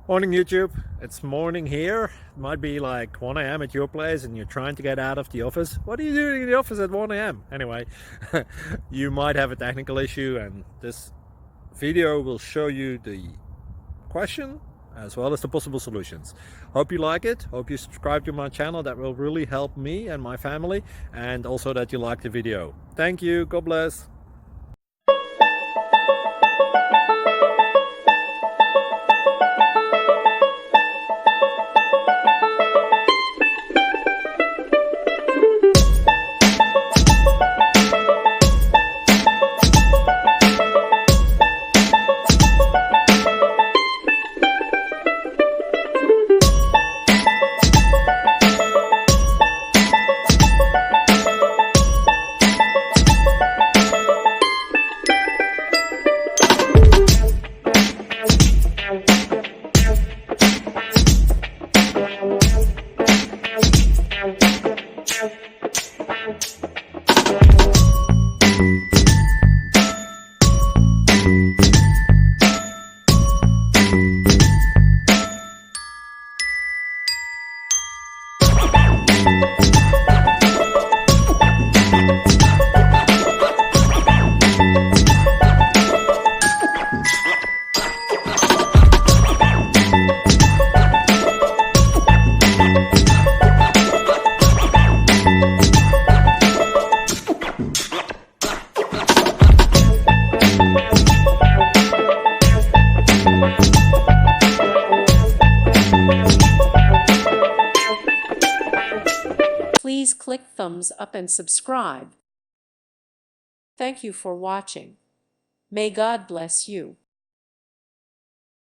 Morning YouTube, it's morning here. It might be like 1 a.m. at your place and you're trying to get out of the office. What are you doing in the office at 1 a.m.? Anyway, you might have a technical issue and this video will show you the question as well as the possible solutions. Hope you like it, hope you subscribe to my channel. That will really help me and my family, and also that you like the video. Thank you, God bless. Please click thumbs up and subscribe. Thank you for watching. May God bless you.